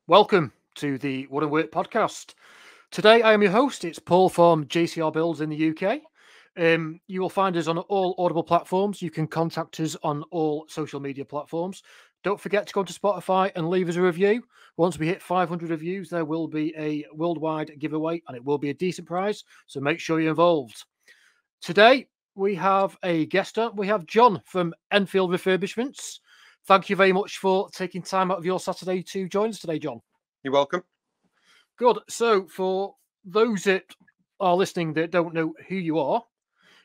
Welcome to the Wood and Work podcast. Today I am your host. It's Paul from JCR Builds in the UK. You will find us on all audible platforms. You can contact us on all social media platforms. Don't forget to go to Spotify and leave us a review. Once we hit 500 reviews, there will be a worldwide giveaway and it will be a decent prize. So make sure you're involved. Today we have a guest on. We have John from Enfield Refurbishments. Thank you very much for taking time out of your Saturday to join us today, John. You're welcome. Good. So, for those that are listening that don't know who you are,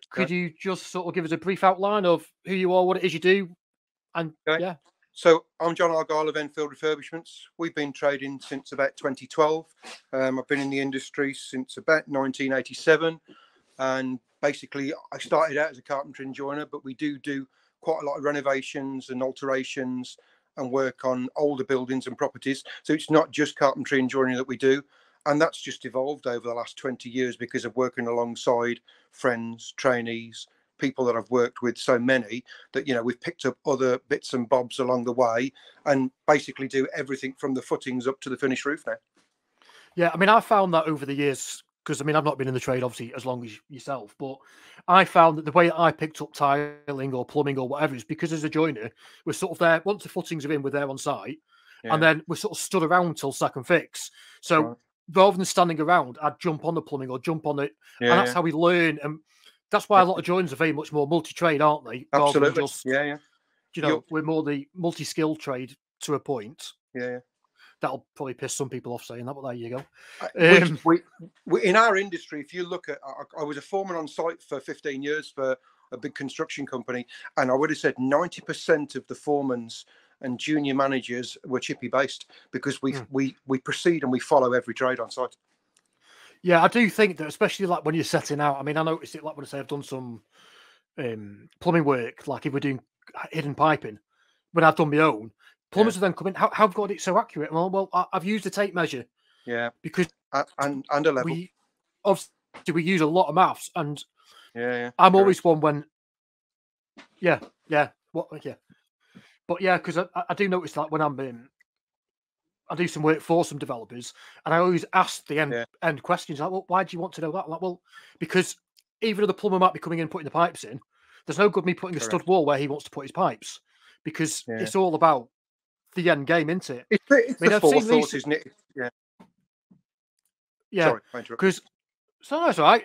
could you just sort of give us a brief outline of who you are, what it is you do, and yeah. So I'm John Argyle of Enfield Refurbishments. We've been trading since about 2012. I've been in the industry since about 1987, and basically I started out as a carpenter and joiner, but we do quite a lot of renovations and alterations and work on older buildings and properties. So it's not just carpentry and joinery that we do. And that's just evolved over the last 20 years because of working alongside friends, trainees, people that I've worked with, so many that, you know, we've picked up other bits and bobs along the way and basically do everything from the footings up to the finished roof now. Yeah, I mean, I found that over the years, because I mean, I've not been in the trade obviously as long as yourself, but I found that the way I picked up tiling or plumbing or whatever is because as a joiner, we're sort of there once the footings are in, we're there on site, and then we're sort of stood around till second fix. So rather than standing around, I'd jump on the plumbing or jump on it, and that's how we learn. And that's why a lot of joiners are very much more multi-trade, aren't they? Absolutely. Rather than just, you know, we're more the multi-skilled trade to a point. That'll probably piss some people off saying that, but there you go. We in our industry, if you look at, I was a foreman on site for 15 years for a big construction company, and I would have said 90% of the foremans and junior managers were chippy based because we proceed and we follow every trade on site. Yeah, I do think that, especially like when you're setting out. I mean, I noticed it like when I say I've done some plumbing work, like if we're doing hidden piping, when I've done my own. Plumbers have then come in. How have got it so accurate? Well, I've used a tape measure. Yeah, because and a level. We use a lot of maths, and I'm always one when. But yeah, because I do notice that when I'm in, I do some work for some developers, and I always ask the end questions like, "Well, why do you want to know that?" I'm like, well, because even though the plumber might be coming in and putting the pipes in, there's no good me putting a stud wall where he wants to put his pipes, because it's all about the end game, isn't it? It's the forethought, isn't it? Yeah, because so that's all right.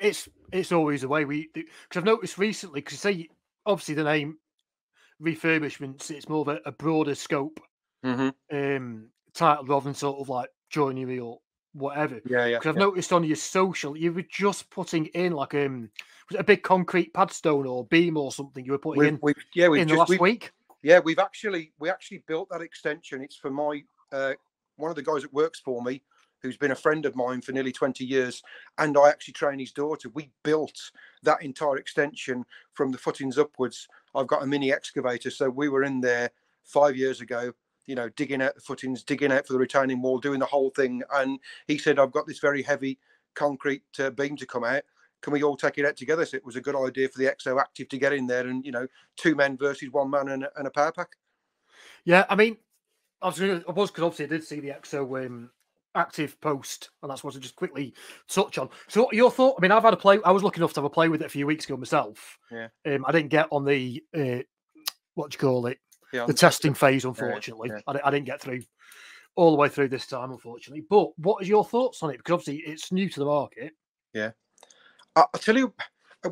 It's always the way we do. Because I've noticed recently, because you say obviously the name refurbishments, it's more of a broader scope title rather than sort of like joinery or whatever. Because I've noticed on your social, you were just putting in like was it a big concrete padstone or beam or something you were putting in the last week. Yeah, we actually built that extension. It's for my one of the guys that works for me, who's been a friend of mine for nearly 20 years, and I actually train his daughter. We built that entire extension from the footings upwards. I've got a mini excavator, so we were in there 5 years ago, you know, digging out the footings, digging out for the retaining wall, doing the whole thing. And he said, I've got this very heavy concrete beam to come out. Can we all take it out together? So it was a good idea for the Exo Active to get in there, and, you know, 2 men versus 1 man and a power pack. Yeah, I mean, because obviously I did see the Exo Active post, and that's what I just quickly touch on. So your thought? I mean, I've had a play. I was lucky enough to have a play with it a few weeks ago myself. Yeah. I didn't get on the what do you call it? The testing phase, unfortunately. I didn't get through all the way through this time, unfortunately. But what are your thoughts on it? Because obviously it's new to the market. Yeah. I'll tell you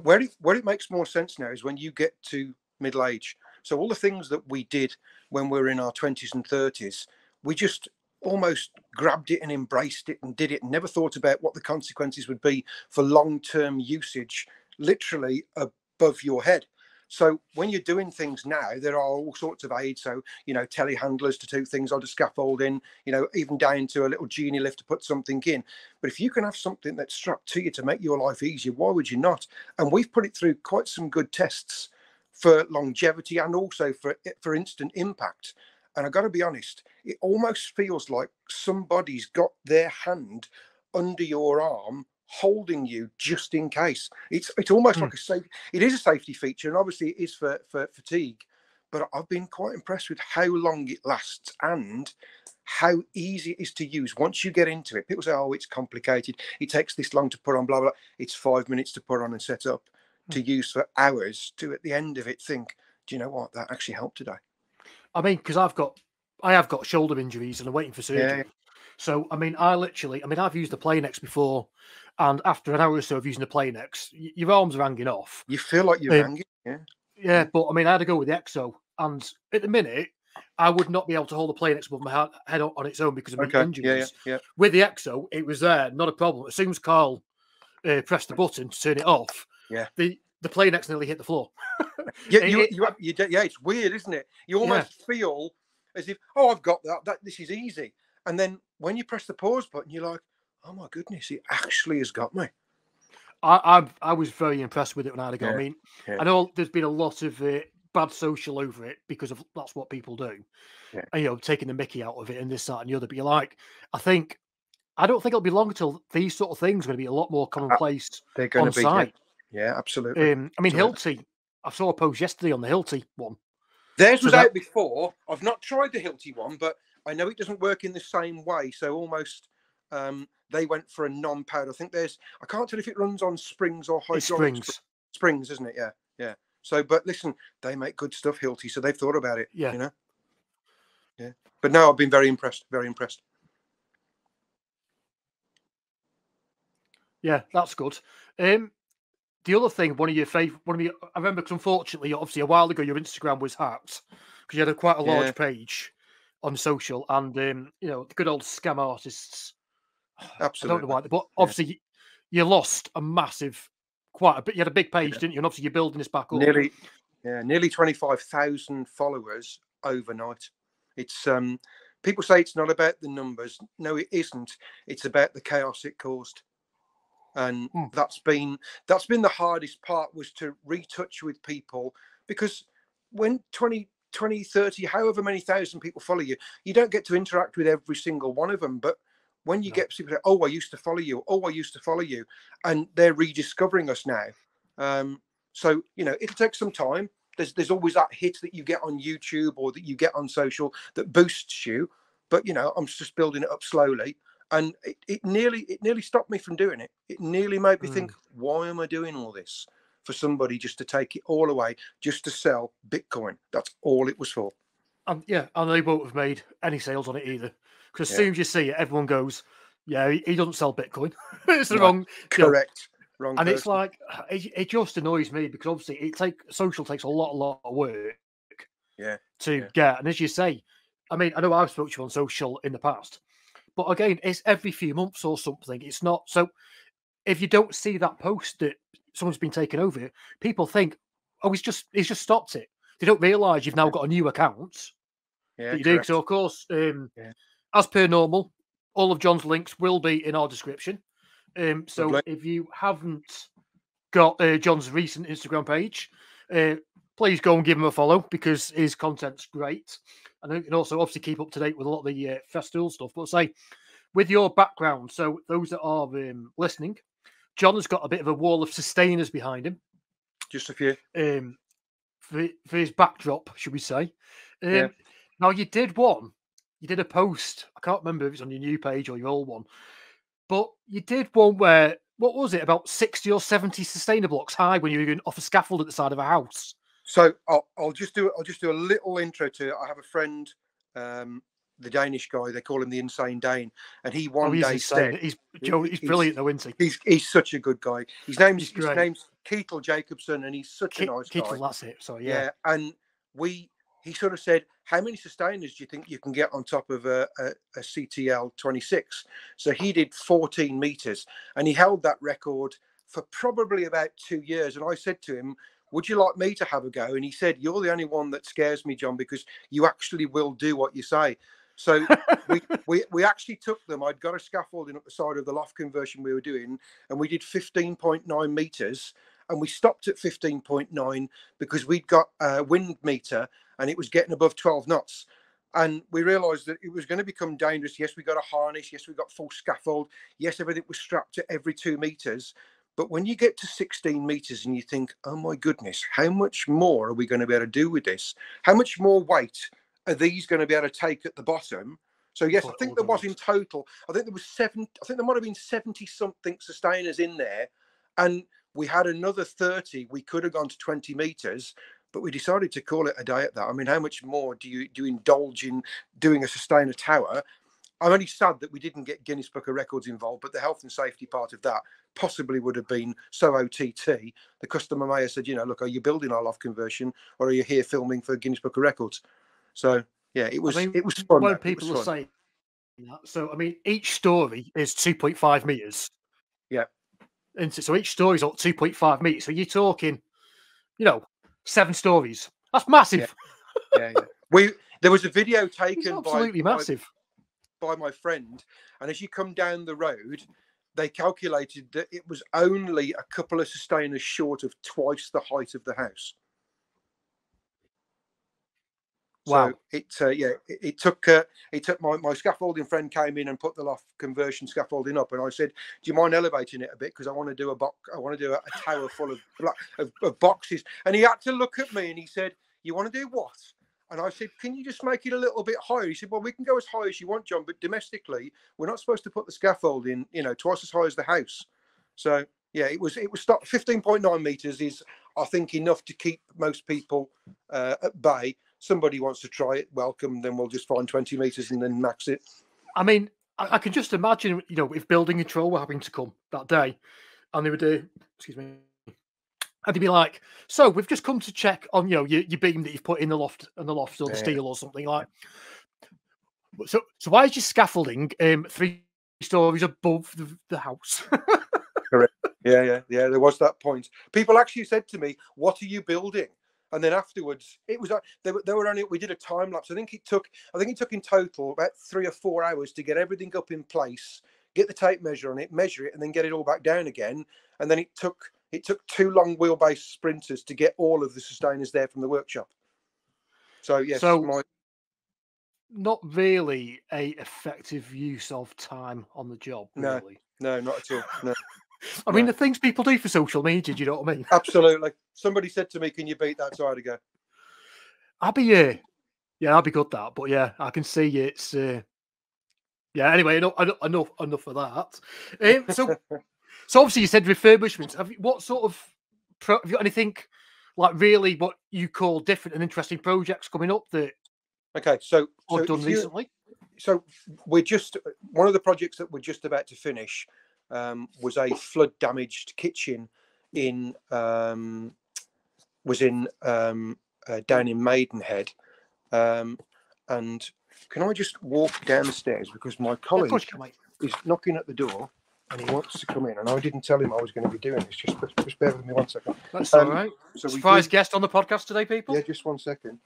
where it makes more sense now is when you get to middle age. So all the things that we did when we were in our 20s and 30s, we just almost grabbed it and embraced it and did it and never thought about what the consequences would be for long-term usage, literally above your head. So when you're doing things now, there are all sorts of aids. So, you know, telehandlers to do things on the scaffolding, you know, even down to a little genie lift to put something in. But if you can have something that's strapped to you to make your life easier, why would you not? And we've put it through quite some good tests for longevity and also for instant impact. And I've got to be honest, it almost feels like somebody's got their hand under your arm holding you just in case. It's almost like it is a safety feature, and obviously it is for fatigue, but I've been quite impressed with how long it lasts and how easy it is to use once you get into it. People say, oh, it's complicated, it takes this long to put on, blah blah. It's 5 minutes to put on and set up, to use for hours, to at the end of it think, do you know what, that actually helped today. I mean, because I have got shoulder injuries and I'm waiting for surgery. Yeah. So I mean, I've used the Planex before, and after an hour or so of using the Planex, your arms are hanging off. You feel like you're hanging. Yeah, but I mean, I had to go with the Exo, and at the minute, I would not be able to hold the Planex above my head on its own because of my injuries. Yeah. With the Exo, it was there, not a problem. As soon as Carl pressed the button to turn it off, Yeah. the Planex nearly hit the floor. Yeah, yeah, it's weird, isn't it? You almost feel as if, oh, I've got that. This is easy. And then when you press the pause button, you're like, oh my goodness, it actually has got me. I was very impressed with it when I had to go. Yeah, I mean, I know there's been a lot of bad social over it because of that's what people do. Yeah. And, you know, taking the mickey out of it and this, that, and the other. But you're like, I don't think it'll be long until these sort of things are going to be a lot more commonplace they're going on to be, site. Yeah, absolutely. I mean, Hilti, I saw a post yesterday on the Hilti one. Theirs was out before. I've not tried the Hilti one, but I know it doesn't work in the same way. So almost they went for a non-powered. I think I can't tell if it runs on springs or hydraulic springs, isn't it? Yeah. So, but listen, they make good stuff, Hilti. So they've thought about it. Yeah. You know. Yeah. But no, I've been very impressed. Very impressed. Yeah, that's good. The other thing, I remember, because unfortunately, obviously, a while ago, your Instagram was hacked because you had quite a large page on social, and you know, the good old scam artists. Absolutely. I don't know why, but obviously, you lost a massive, quite a bit. You had a big page, didn't you? And obviously, you're building this back up. Nearly 25,000 followers overnight. It's people say it's not about the numbers. No, it isn't. It's about the chaos it caused. And that's been the hardest part, was to retouch with people, because when 20, 30, however many thousand people follow you, you don't get to interact with every single one of them. But when you get people say, oh, I used to follow you, and they're rediscovering us now. So, you know, it'll take some time. There's always that hit that you get on YouTube or that you get on social that boosts you. But, you know, I'm just building it up slowly. And it nearly stopped me from doing it. It nearly made me think, why am I doing all this? For somebody just to take it all away, just to sell Bitcoin. That's all it was for. And they won't have made any sales on it either. Because as soon as you see it, everyone goes, yeah, he doesn't sell Bitcoin. It's the wrong. Correct. Wrong. And person. It's like, it just annoys me, because obviously social takes a lot of work to get. And as you say, I mean, I know I've spoken to you on social in the past, but again, it's every few months or something. It's not. So if you don't see that post that someone's been taken over, people think, oh, he's just stopped it. They don't realise you've now got a new account that you do. So of course, as per normal, all of John's links will be in our description. So lovely. If you haven't got John's recent Instagram page, please go and give him a follow, because his content's great. And you can also obviously keep up to date with a lot of the Festool stuff. But say, with your background, so those that are listening, John has got a bit of a wall of sustainers behind him. Just a few. For his backdrop, should we say. Now, you did a post. I can't remember if it's on your new page or your old one. But you did one where, what was it, about 60 or 70 sustainer blocks high when you were going off a scaffold at the side of a house. So I'll just do a little intro to it. I have a friend, the Danish guy, they call him the Insane Dane, and he one day said, he's brilliant though, isn't he? He's such a good guy. His name's Keatle Jacobson, and he's such a nice guy. That's it. So yeah, and he sort of said, how many sustainers do you think you can get on top of a CTL 26? So he did 14 meters, and he held that record for probably about 2 years. And I said to him, would you like me to have a go? And he said, you're the only one that scares me, John, because you actually will do what you say. So we actually took them. I'd got a scaffolding up the side of the loft conversion we were doing, and we did 15.9 meters, and we stopped at 15.9 because we'd got a wind meter and it was getting above 12 knots. And we realized that it was going to become dangerous. Yes, we got a harness. Yes, we got full scaffold. Yes, everything was strapped to every 2 meters. But when you get to 16 meters and you think, oh my goodness, how much more are we going to be able to do with this? How much more weight are these going to be able to take at the bottom So yes, I before it think all there was goes. in total. I think there was seven. I think there might have been 70 something sustainers in there, and we had another 30. We could have gone to 20 meters, but we decided to call it a day at that. I mean, how much more do you indulge in doing a sustainer tower? I'm only sad that we didn't get Guinness Book of Records involved, but the health and safety part of that possibly would have been so OTT. The customer may have said, you know, look, are you building our loft conversion, or are you here filming for Guinness Book of Records? So yeah, it was fun. When Though. It was people are fun. saying that, so I mean, each story is 2.5 meters. Yeah. And so each story is up 2.5 meters. So you're talking, 7 stories. That's massive. Yeah. There was a video It's taken absolutely massive. by my friend, and as you come down the road, they calculated that it was only a couple of sustainers short of twice the height of the house. Wow. So it took my scaffolding friend came in and put the loft conversion scaffolding up, and I said, "Do you mind elevating it a bit, because I want to do a tower full of boxes." And he had to look at me and he said, "You want to do what?" And I said, "Can you just make it a little bit higher?" He said, "Well, we can go as high as you want, John, but domestically, we're not supposed to put the scaffolding, twice as high as the house." So yeah, it was 15.9 meters is, I think, enough to keep most people at bay. Somebody wants to try it, welcome. Then we'll just find 20 meters and then max it. I mean, I can just imagine, if building control were having to come that day, and they would do, excuse me, and they'd be like, "So we've just come to check on, your beam that you've put in the loft or the steel or something like." So why is your scaffolding 3 stories above the house? Correct. Yeah. There was that point. People actually said to me, "What are you building?" And then afterwards, it was like they were only. We did a time lapse. I think it took in total about 3 or 4 hours to get everything up in place, get the tape measure on it, measure it, and then get it all back down again. And then it took 2 long wheelbase sprinters to get all of the sustainers there from the workshop. So yes, not really a effective use of time on the job, really. No, not at all. No. I mean, the things people do for social media, do you know what I mean? Absolutely. Somebody said to me, "Can you beat that?" So I had to go. I'd be good that, but yeah, I can see it's yeah. Anyway, enough of that. So obviously you said refurbishments. What sort of have you got anything like really what you call different and interesting projects coming up that? Okay, so done recently. So we're just one of the projects that we're just about to finish was a flood damaged kitchen in down in Maidenhead, and can I just walk downstairs because my colleague is knocking at the door and he wants to come in, and I didn't tell him I was going to be doing this. Just bear with me 1 second. That's all right. So surprise guest on the podcast today, people. Yeah, just 1 second.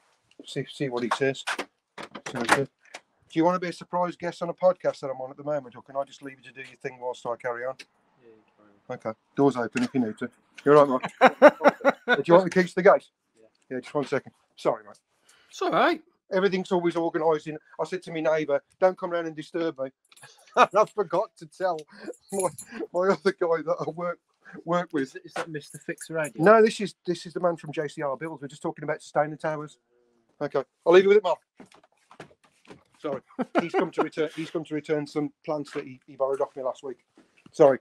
See what he says. Do you want to be a surprise guest on a podcast that I'm on at the moment, or can I just leave you to do your thing whilst I carry on? Yeah, okay. Doors open if you need to. You're right, Mark. Do you want the keys to the gate? Yeah, just 1 second. Sorry, mate. It's all right. Everything's always organised in. I said to my neighbour, "Don't come round and disturb me." And I forgot to tell my other guy that I work with. Is that Mr. Fixer Radio? No, this is the man from JCR Builds. We're just talking about sustainer towers. Okay, I'll leave you with it, Mark. Sorry, he's come to return some plants that he borrowed off me last week. Sorry.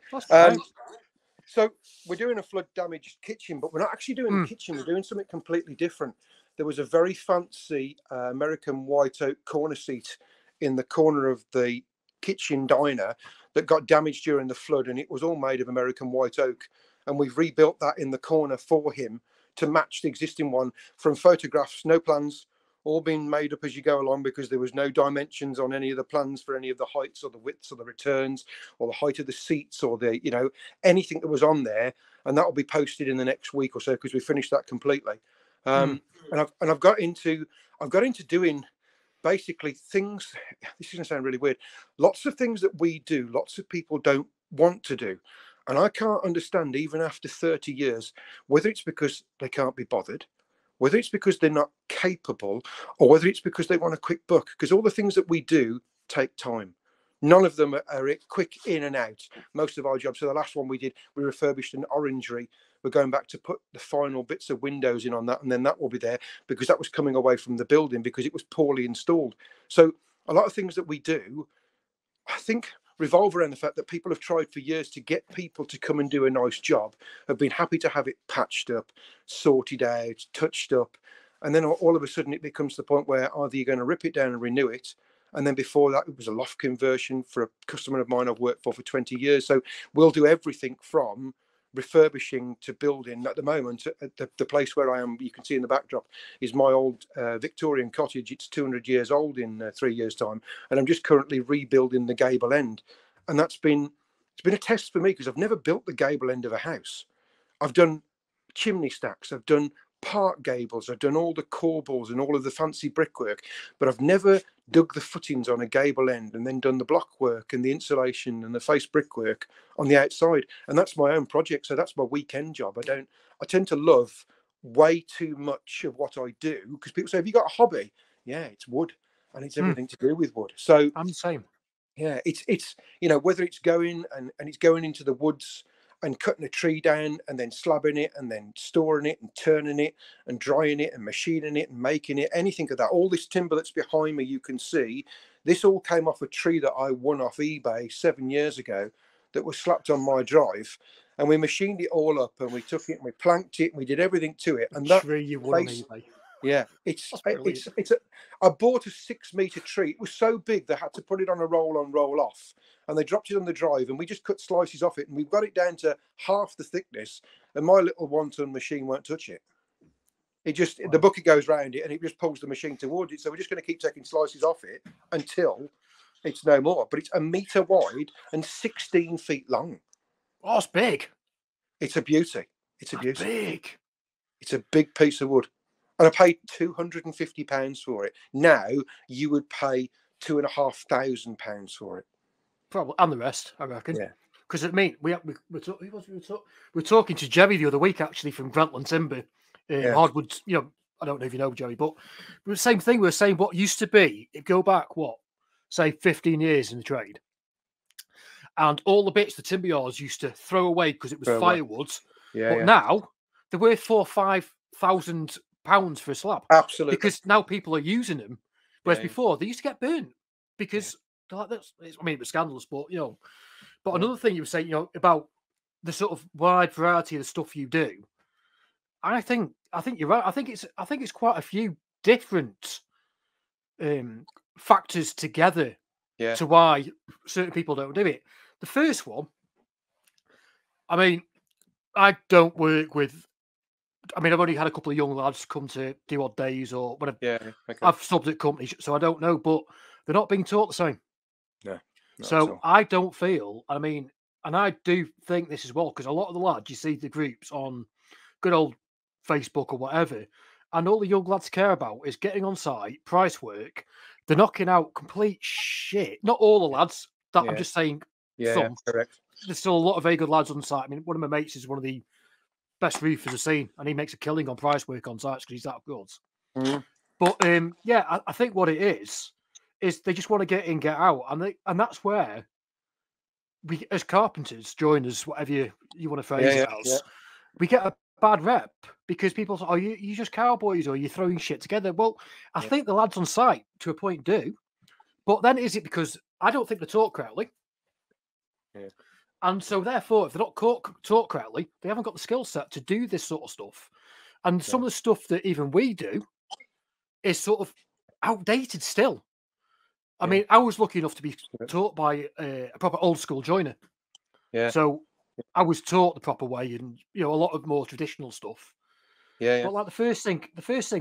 So we're doing a flood damaged kitchen, but we're not actually doing a kitchen. We're doing something completely different. There was a very fancy American white oak corner seat in the corner of the kitchen diner that got damaged during the flood, and it was all made of American white oak. And we've rebuilt that in the corner for him to match the existing one from photographs, no plans, all been made up as you go along, because there was no dimensions on any of the plans for any of the heights or the widths or the returns or the height of the seats or the anything that was on there. And that will be posted in the next week or so, because we finished that completely. And I've got into doing basically things. This is going to sound really weird. Lots of things that we do, lots of people don't want to do. And I can't understand, even after 30 years, whether it's because they can't be bothered, whether it's because they're not capable, or whether it's because they want a quick buck. Because all the things that we do take time. None of them are quick in and out. Most of our jobs. So the last one we did, we refurbished an orangery. We're going back to put the final bits of windows in on that, and then that will be there, because that was coming away from the building because it was poorly installed. So a lot of things that we do, I think, revolve around the fact that people have tried for years to get people to come and do a nice job, have been happy to have it patched up, sorted out, touched up. And then all of a sudden it becomes the point where either you're going to rip it down and renew it. And then before that, it was a loft conversion for a customer of mine I've worked for 20 years. So we'll do everything from refurbishing to building. At the moment, at the place where I am, you can see in the backdrop, is my old Victorian cottage. It's 200 years old in 3 years' time, and I'm just currently rebuilding the gable end. And it's been a test for me because I've never built the gable end of a house. I've done chimney stacks, I've done park gables, I've done all the corbels and all of the fancy brickwork, but I've never dug the footings on a gable end and then done the block work and the insulation and the face brickwork on the outside. And that's my own project, so that's my weekend job. I tend to love way too much of what I do, because people say, have you got a hobby? Yeah, it's wood, and it's everything to do with wood. So I'm the same. yeah, it's whether it's going and it's going into the woods and cutting a tree down and then slabbing it and then storing it and turning it and drying it and machining it and making it, anything of that. All this timber that's behind me, you can see, this all came off a tree that I won off eBay 7 years ago that was slapped on my drive. And we machined it all up and we took it and we planked it and we did everything to it. And that Tree you won on eBay. yeah, I bought a 6 meter tree. It was so big they had to put it on a roll on, roll off, and they dropped it on the drive, and we just cut slices off it, and we've got it down to half the thickness. And my little 1-ton machine won't touch it. It just the bucket goes round it, and it just pulls the machine towards it. So we're just going to keep taking slices off it until it's no more. But it's 1 meter wide and 16 feet long. Oh, it's big. It's a beauty. It's a beauty. Big. It's a big piece of wood. And I paid £250 for it. Now you would pay £2,500 for it. Probably, and the rest, I reckon. Yeah. Because I mean, we're talking to Jerry the other week, actually, from Grantland Timber, Hardwoods. I don't know if you know Jerry, but the same thing. We were saying what used to be. It go back say 15 years in the trade, and all the bits the timber yards used to throw away because it was firewood. Yeah. But now they're worth £4,000-5,000 for a slab. Absolutely. Because now people are using them, whereas before they used to get burnt because it was scandalous. But but another thing you were saying, about the sort of wide variety of the stuff you do, I think you're right. I think it's quite a few different factors together to why certain people don't do it. The first one, I mean, I don't work with. I mean, I've only had a couple of young lads come to do odd days or whatever. I've subbed at companies, so I don't know, but they're not being taught the same. No. So I don't feel, I mean, and I do think this as well, because a lot of the lads, you see the groups on good old Facebook or whatever, and all the young lads care about is getting on site, price work. They're knocking out complete shit. Not all the lads, I'm just saying some. Correct. There's still a lot of very good lads on site. I mean, one of my mates is one of the best roofers I've seen, and he makes a killing on price work on sites because he's that good. But I think what it is they just want to get in, get out, and that's where we, as carpenters, joiners, whatever you want to phrase it as, we get a bad rep because people say, "Oh, you just cowboys, or you're throwing shit together." Well, I think the lads on site to a point do, but then is it because I don't think they talk correctly? Yeah. And so, therefore, if they're not taught correctly, they haven't got the skill set to do this sort of stuff. And some of the stuff that even we do is sort of outdated still. I mean, I was lucky enough to be taught by a proper old school joiner. Yeah. So I was taught the proper way, and a lot of more traditional stuff. Yeah. But like the first thing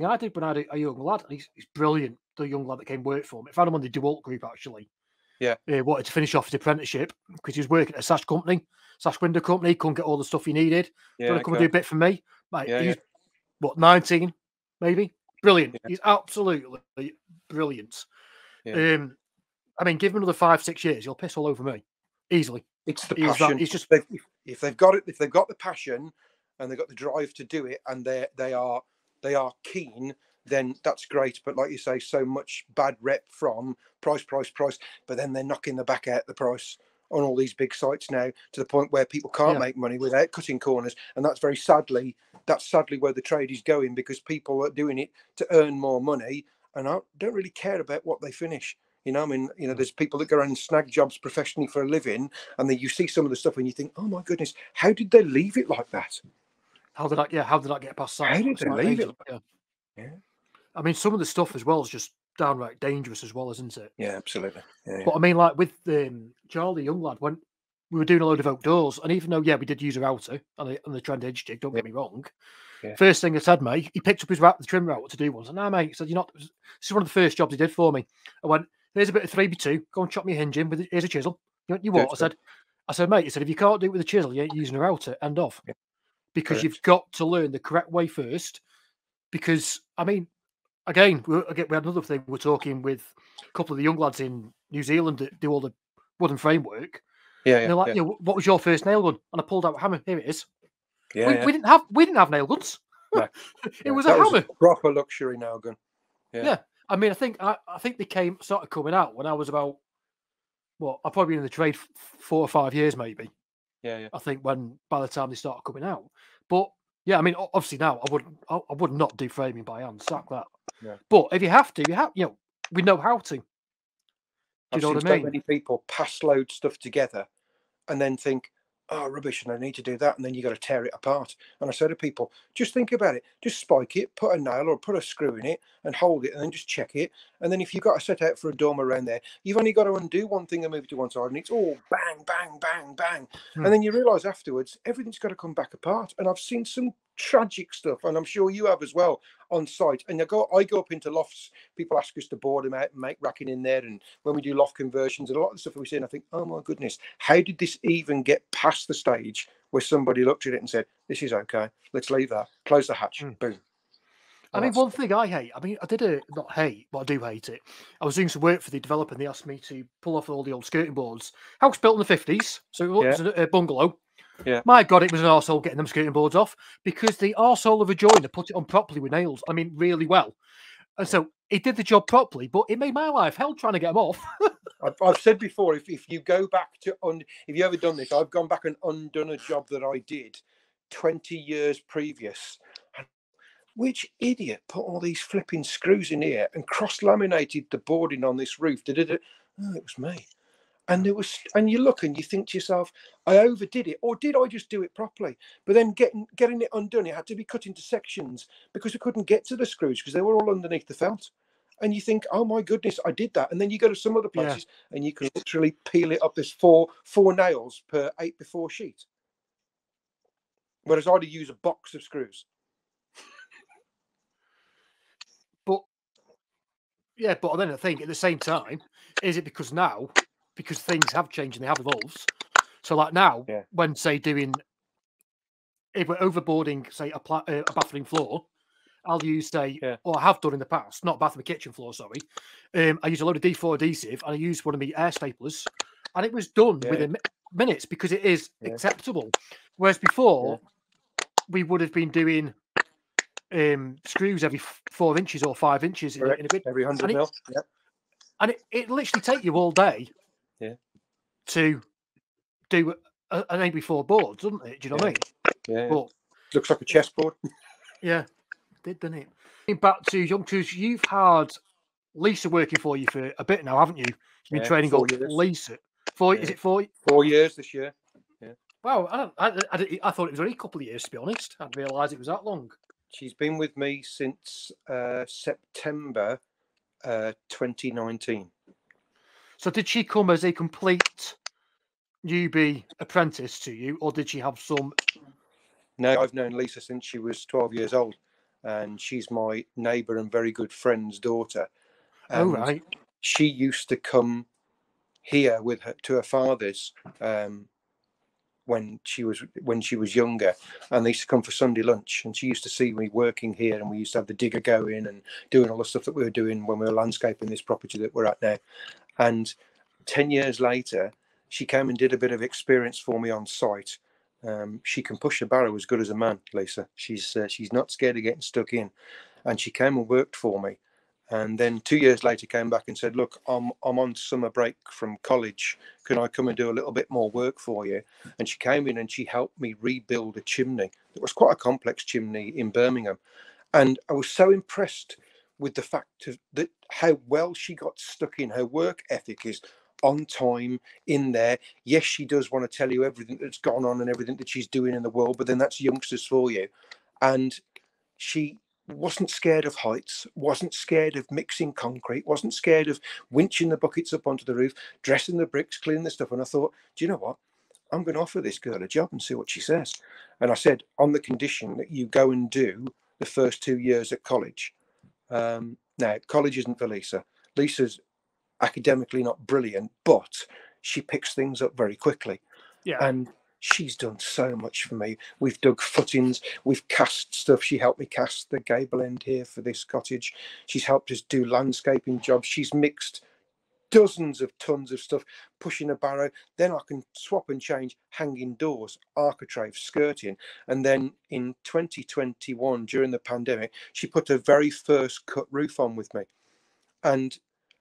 I did when I had a young lad, and he's brilliant. The young lad that came work for me, I found him on the DeWalt group actually. Yeah. Wanted to finish off his apprenticeship because he was working at a sash window company, couldn't get all the stuff he needed. Gonna come and do a bit for me. Mate, he's 19, maybe? Brilliant. Yeah. He's absolutely brilliant. Yeah. I mean, give him another 5-6 years, he'll piss all over me easily. It's the passion. He's just if they've got it, if they've got the passion and they've got the drive to do it, and they are keen, then that's great. But like you say, so much bad rep from price, but then they're knocking the back out the price on all these big sites now, to the point where people can't make money without cutting corners. And that's sadly where the trade is going, because people are doing it to earn more money and don't really care about what they finish. You know, I mean, you know, there's people that go around and snag jobs professionally for a living, and then you see some of the stuff and you think, oh my goodness, how did they leave it like that? How did I get past that? How did they leave it? Yeah. Yeah. I mean, some of the stuff as well is just downright dangerous as well, isn't it? Yeah, absolutely. Yeah, But I mean, like with Charlie, young lad, when we were doing a load of outdoors, and even though, yeah, we did use a router and the trend edge jig, don't yeah, get me wrong. yeah. First thing I said, mate, he picked up his the trim router to do one. I said, no, mate. He said, you're not, this is one of the first jobs he did for me. I went, here's a bit of 3x2, go and chop me a hinge in, here's a chisel. You what? I said, mate, he said, if you can't do it with a chisel, you ain't using a router, end off. Yeah. Because Correct. you've got to learn the correct way first. Because, I mean, again, we had another thing. We're talking with a couple of the young lads in New Zealand that do all the wooden framework. Yeah, And they're like, what was your first nail gun? And I pulled out a hammer. Here it is. Yeah, we didn't have nail guns. No, it was that a hammer. Was a proper luxury nail gun. Yeah. I mean, I think they started coming out when I was about, I've probably been in the trade 4 or 5 years, maybe. Yeah. I think by the time they started coming out. But yeah, I mean, obviously now I would not do framing by hand, sack that. Yeah. But if you have to, we know how to. Do you know what I mean? So many people pass load stuff together and then think, oh, rubbish, and I need to do that. And then you got to tear it apart. And I say to people, just think about it. Just spike it, put a nail or put a screw in it and hold it and then just check it. And then if you've got to set out for a dormer around there, you've only got to undo one thing and move it to one side and it's all bang, bang, bang, bang. And then you realise afterwards, everything's got to come back apart. And I've seen some tragic stuff, and I'm sure you have as well, on site. And I go up into lofts. People ask us to board them out and make racking in there. And when we do loft conversions and a lot of the stuff we see, and I think, oh my goodness, how did this even get past the stage where somebody looked at it and said, this is okay, let's leave that, close the hatch, boom. I mean, one thing I hate, I mean, I did not hate, but I do hate it. I was doing some work for the developer and they asked me to pull off all the old skirting boards. House built in the 50s, so it was a bungalow. Yeah. My God, it was an arsehole getting them skirting boards off because the arsehole of a joiner put it on properly with nails. I mean, really well. And so it did the job properly, but it made my life hell trying to get them off. I've said before, if you go back to, if you ever done this, I've gone back and undone a job that I did 20 years previous. Which idiot put all these flipping screws in here and cross-laminated the boarding on this roof? Oh, it was me. And you look and you think to yourself, I overdid it, or did I just do it properly? But then getting it undone, it had to be cut into sections because we couldn't get to the screws because they were all underneath the felt. And you think, oh my goodness, I did that. And then you go to some other places and you can literally peel it up. There's four nails per 8x4 sheet. Whereas I'd use a box of screws. But then I think at the same time, is it because things have changed and they have evolved? So like now, when say if we're overboarding, say a bathroom floor, I'll use or I have done in the past, not bathroom, kitchen floor, sorry. I use a load of D4 adhesive and I used one of my air staplers, and it was done within minutes because it is acceptable. Whereas before, we would have been doing screws every 4 inches or 5 inches in a bit, every 100 mil. And it literally take you all day to do an 8x4 board, doesn't it? Do you know what I mean? But, looks like a chessboard. Yeah, it did, didn't it? Back to youngsters, you've had Lisa working for you for a bit now, haven't you? You've been training up Lisa. Is it 4? 4 years this year. Yeah. Wow, I thought it was only a couple of years, to be honest. I didn't realise it was that long. She's been with me since September 2019. So did she come as a complete newbie apprentice to you, or did she have some? No, I've known Lisa since she was 12 years old, and she's my neighbour and very good friend's daughter. And right. She used to come here with her to her father's when she was younger, and they used to come for Sunday lunch, and she used to see me working here, and we used to have the digger going and doing all the stuff that we were doing when we were landscaping this property that we're at now. And 10 years later, she came and did a bit of experience for me on site. She can push a barrow as good as a man, Lisa. She's not scared of getting stuck in, and she came and worked for me. And then 2 years later came back and said, look, I'm on summer break from college. Can I come and do a little bit more work for you? And she came in and she helped me rebuild a chimney. It was quite a complex chimney in Birmingham. And I was so impressed with the fact of that how well she got stuck in. Her work ethic is on time, in there. Yes, she does want to tell you everything that's gone on and everything that she's doing in the world, but then that's youngsters for you. And she wasn't scared of heights, wasn't scared of mixing concrete, wasn't scared of winching the buckets up onto the roof, dressing the bricks, cleaning the stuff. And I thought, do you know what? I'm going to offer this girl a job and see what she says. And I said, on the condition that you go and do the first 2 years at college. Now, college isn't for Lisa. Lisa's academically not brilliant, but she picks things up very quickly. Yeah. And she's done so much for me. We've dug footings, we've cast stuff. She helped me cast the gable end here for this cottage. She's helped us do landscaping jobs. She's mixed dozens of tons of stuff, pushing a barrow. Then I can swap and change hanging doors, architraves, skirting. And then in 2021, during the pandemic, she put her very first cut roof on with me. And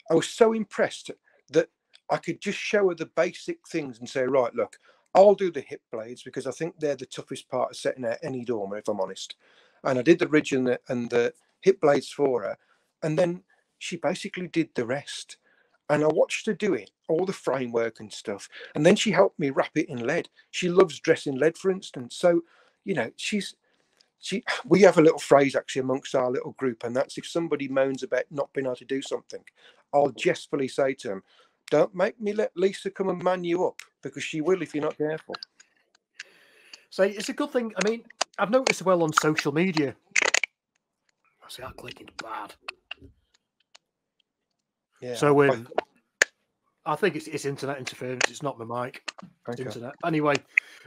I was so impressed that I could just show her the basic things and say, right, look, I'll do the hip blades because I think they're the toughest part of setting out any dormer, if I'm honest. And I did the ridge and the hip blades for her. And then she basically did the rest. And I watched her do it, all the framework and stuff. And then she helped me wrap it in lead. She loves dressing lead, for instance. So, you know, we have a little phrase actually amongst our little group, and that's if somebody moans about not being able to do something, I'll jestfully say to them, don't make me let Lisa come and man you up, because she will if you're not careful. So it's a good thing. I mean, I've noticed as well on social media. I see that clicking's bad. Yeah. So I think it's internet interference. It's not my mic. It's Okay. internet. Anyway,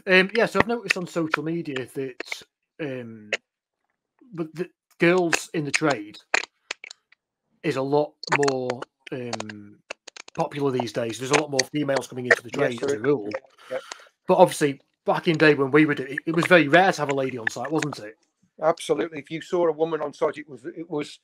yeah. So I've noticed on social media that but the girls in the trade is a lot more popular these days. There's a lot more females coming into the trade as a rule. Yep. But obviously, back in the day when we were doing it, was very rare to have a lady on site, wasn't it? Absolutely. If you saw a woman on site, it was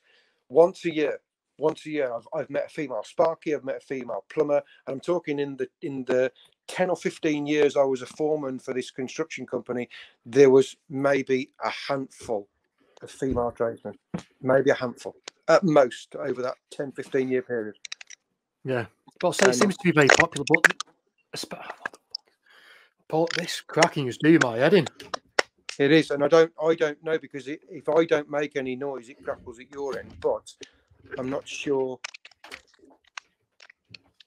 once a year. Once a year, I've met a female sparky, I've met a female plumber, and I'm talking in the 10 or 15 years I was a foreman for this construction company, there was maybe a handful of female tradesmen, maybe a handful at most over that 10, 15 year period. Yeah, but I'll say it seems to be very popular. But this cracking is doing my head in. It is, and I don't know, because if I don't make any noise, it crackles at your end. But I'm not sure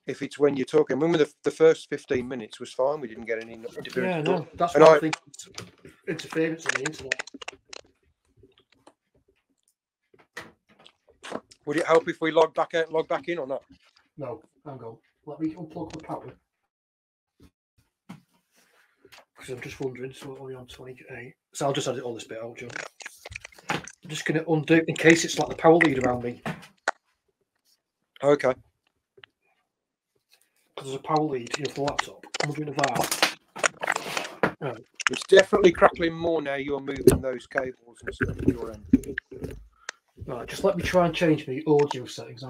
if it's when you're talking. I remember the first 15 minutes was fine. We didn't get any interference. Yeah, no, that's why I think it's interference on the internet. Would it help if we log back out, log back in, or not? No, hang on. Let me unplug the power. Because I'm just wondering, so we're only on 28. So I'll just edit all this bit out, Joe. I'm just going to undo in case it's like the power lead around me. Okay. Because there's a power lead in the laptop. I'm wondering if that. Right. It's definitely crackling more now you're moving those cables and stuff at your end. Right, just let me try and change my audio settings.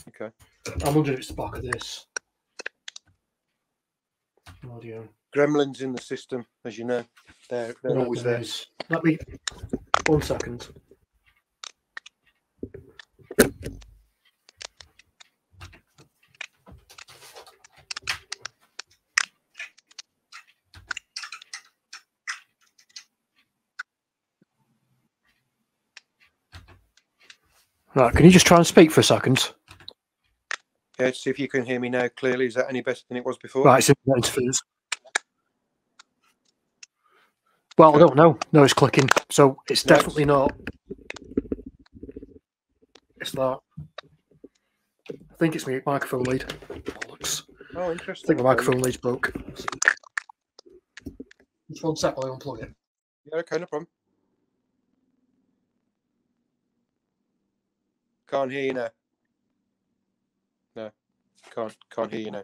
Okay. I'm wondering if it's the back of this. Audio. Gremlins in the system, as you know. They're always there. Let me 1 second. Right, can you just try and speak for a second? Yeah, see if you can hear me now clearly. Is that any better than it was before? Right, it's internet interference. Well, okay. I don't know. No, it's clicking. So it's definitely not. It's that. I think it's my microphone lead. Bollocks. Oh, interesting. I think the microphone lead's broke. Just 1 sec while I unplug it. Yeah, okay, no problem. Can't hear you now. No, can't hear you now.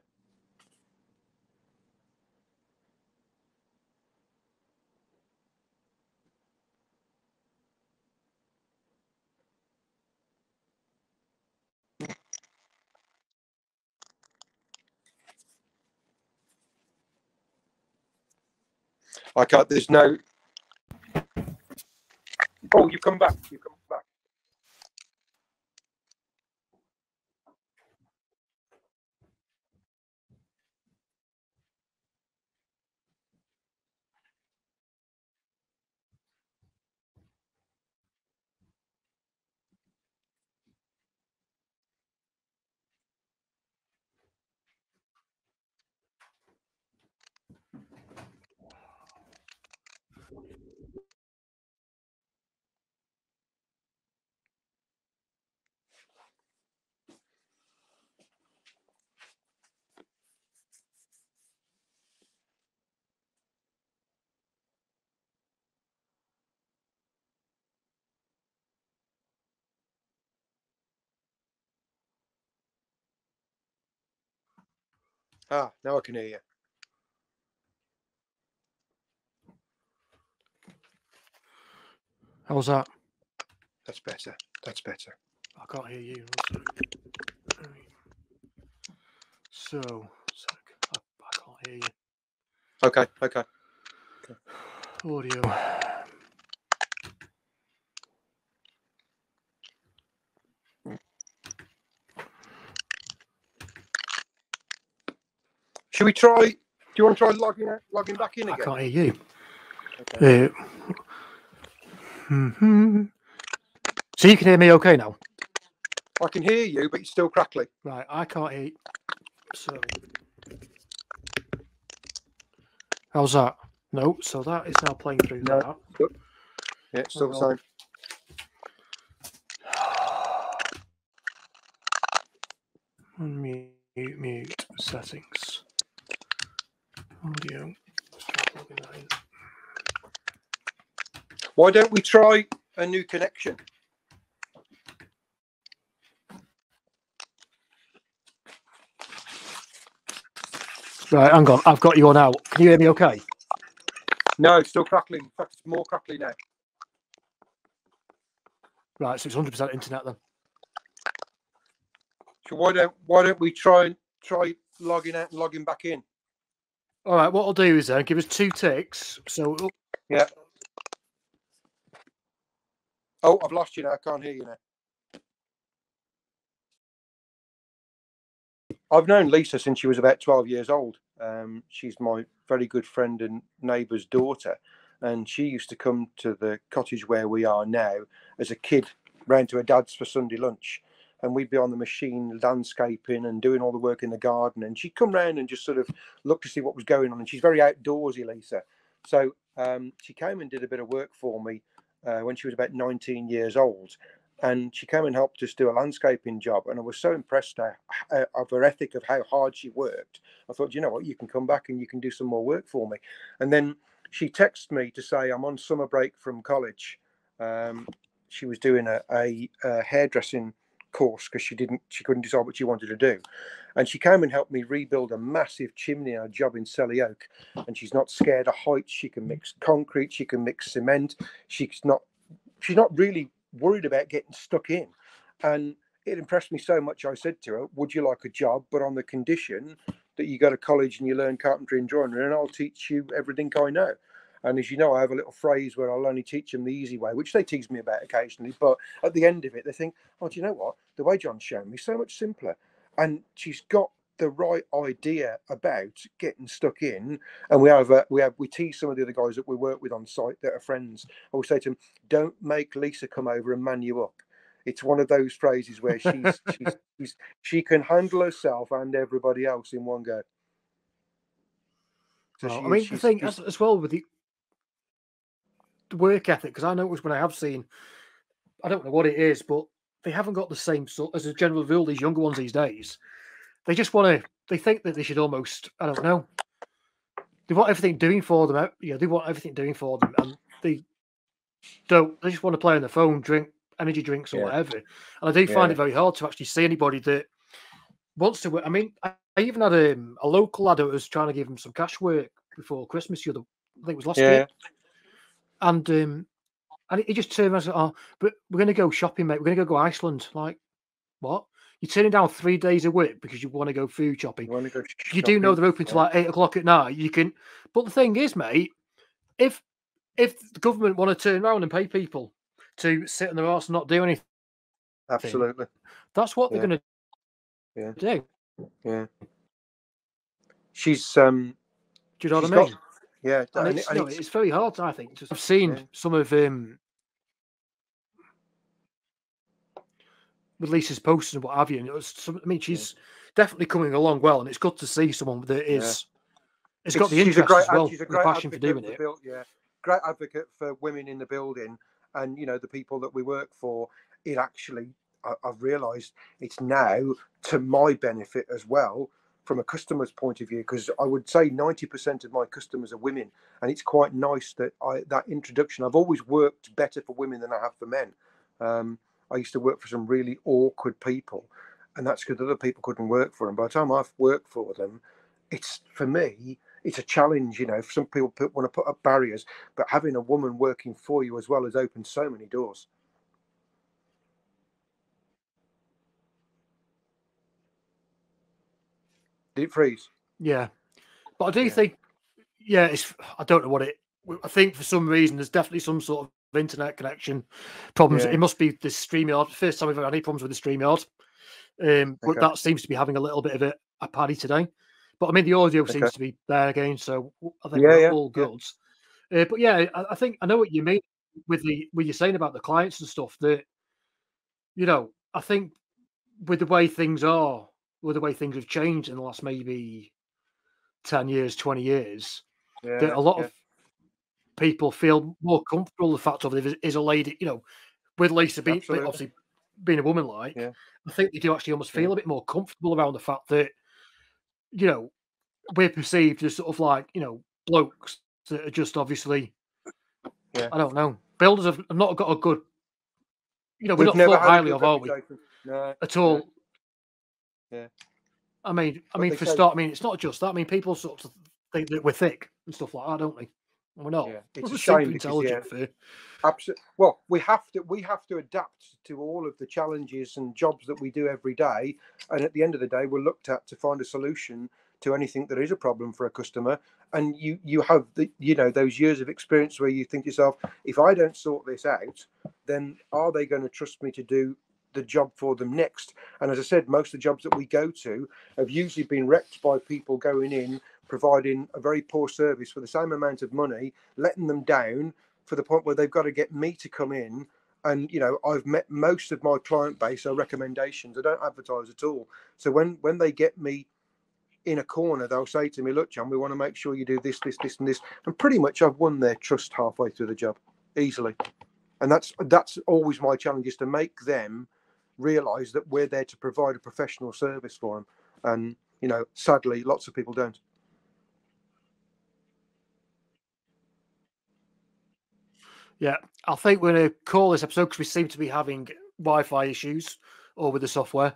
I can't. There's no. Oh, you come back. You come back. Ah, now I can hear you. How's that? That's better. That's better. I can't hear you. So, I can't hear you. Okay. Audio. Should we try? Do you want to try logging back in again? I can't hear you. Okay. So you can hear me okay now? I can hear you, but it's still crackly. Right, I can't hear you. So, how's that? No, so that is now playing through that. Good. Yeah, it's still the same. Mute settings. Audio. Why don't we try a new connection? Right, hang on. I've got you on out. Can you hear me okay? No, it's still crackling. In fact, it's more crackly now. Right, so it's 100% internet then. So why don't we try logging out and logging back in? All right, what I'll do is then give us 2 ticks. So yeah. Oh, I've lost you now. I can't hear you now. I've known Lisa since she was about 12 years old. She's my very good friend and neighbour's daughter, and she used to come to the cottage where we are now as a kid, round to her dad's for Sunday lunch, and we'd be on the machine landscaping and doing all the work in the garden, and she'd come round and just sort of look to see what was going on. And she's very outdoorsy, Lisa. So she came and did a bit of work for me when she was about 19 years old. And she came and helped us do a landscaping job. And I was so impressed of her ethic of how hard she worked. I thought, you know what, you can come back and you can do some more work for me. And then she texted me to say, I'm on summer break from college. She was doing a hairdressing course because she couldn't decide what she wanted to do. And she came and helped me rebuild a massive chimney on a job in Selly Oak. And she's not scared of heights. She can mix concrete. She can mix cement. She's not really worried about getting stuck in. And it impressed me so much. I said to her, would you like a job, but on the condition that you go to college and you learn carpentry and joinery, and I'll teach you everything I know. And as you know, I have a little phrase where I'll only teach them the easy way, which they tease me about occasionally, but at the end of it they think, oh, do you know what, the way John's shown me is so much simpler. And she's got the right idea about getting stuck in. And we tease some of the other guys that we work with on site that are friends. I will say to them, don't make Lisa come over and man you up. It's one of those phrases where she can handle herself and everybody else in one go. So well, the thing as well with the work ethic, because I noticed when I have seen, I don't know what it is, but they haven't got the same sort as a general rule. These younger ones these days, they just want to. They think that they should almost. I don't know. They want everything doing for them. Yeah, they want everything doing for them, and they don't. They just want to play on the phone, drink energy drinks or whatever. And I do find it very hard to actually see anybody that wants to work. I mean, I even had a local lad who was trying to give him some cash work before Christmas. I think it was last year, and he just turned around and said, "Oh, but we're going to go shopping, mate. We're going to go Iceland." Like, what? You're turning down 3 days of work because you want to go food shopping. You do know they're open till like 8 o'clock at night. You can, but the thing is, mate, if the government want to turn around and pay people to sit on their arse and not do anything, absolutely, that's what they're going to do. Yeah. She's do you know what I mean? Yeah, and it's very hard. I think I've seen some of with Lisa's posts and what have you. I mean, she's definitely coming along well, and it's good to see someone that is. It's got the interest as well, she's a great passion for doing it. Great advocate for women in the building, and the people that we work for. It actually, I've realised, it's now to my benefit as well from a customer's point of view, because I would say 90% of my customers are women, and it's quite nice that that introduction. I've always worked better for women than I have for men. I used to work for some really awkward people, and that's because other people couldn't work for them. By the time I've worked for them, it's for me, it's a challenge. You know, some people want to put up barriers, but having a woman working for you as well has opened so many doors. Did it freeze? Yeah, but I do Yeah. think, I don't know what it. I think for some reason there's definitely some sort of internet connection problems. Yeah. It must be the StreamYard. First time we've had any problems with the StreamYard. But Okay. that seems to be having a little bit of a paddy today. But I mean, the audio Okay. seems to be there again, so I think Yeah. we're Yeah. all Yeah. good. But yeah, I think I know what you mean with you're saying about the clients and stuff. That I think with the way things are, with the way things have changed in the last maybe 10 years, 20 years, that Yeah. a lot Yeah. of people feel more comfortable with the fact of it is a lady, with Lisa being Absolutely. obviously being a woman like. Yeah. I think they do actually almost Yeah. feel a bit more comfortable around the fact that you know we're perceived as sort of like, blokes that are just obviously, Yeah. I don't know, builders have not got a good, we're We've not never thought had a highly good of, are we? reputation. No. At No. all. Yeah. I mean, But they for say, start, it's not just that. I mean, people sort of think that we're thick and stuff like that, don't they? And we're not. yeah, it's a We're shame super because yeah, intelligent for. absolutely. Well, we have to adapt to all of the challenges and jobs that we do every day, and at the end of the day, we're looked at to find a solution to anything that is a problem for a customer. And you have those years of experience where you think to yourself, if I don't sort this out, then are they going to trust me to do the job for them next? And as I said, most of the jobs that we go to have usually been wrecked by people going in, providing a very poor service for the same amount of money, letting them down for the point where they've got to get me to come in. And I've met most of my client base are recommendations. I don't advertise at all. So when they get me in a corner, they'll say to me, look, John, we want to make sure you do this, this, this, and this. And pretty much I've won their trust halfway through the job easily. And that's always my challenge, is to make them realize that we're there to provide a professional service for them. And sadly, lots of people don't. Yeah, I think we're going to call this episode because we seem to be having Wi-Fi issues or with the software.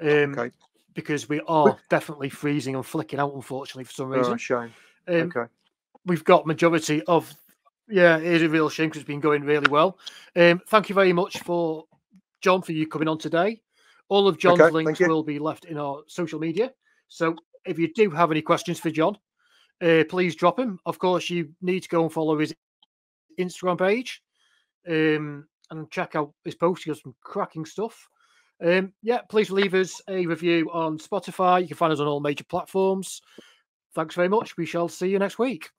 Okay. Because we are definitely freezing and flicking out, unfortunately, for some reason. Oh, shame. Okay. We've got majority of, it is a real shame because it's been going really well. Thank you very much for John, for you coming on today. All of John's links will be left in our social media. So if you do have any questions for John, please drop him. Of course, you need to go and follow his Instagram page and check out his post. He has some cracking stuff. Please leave us a review on Spotify. You can find us on all major platforms. Thanks very much. We shall see you next week.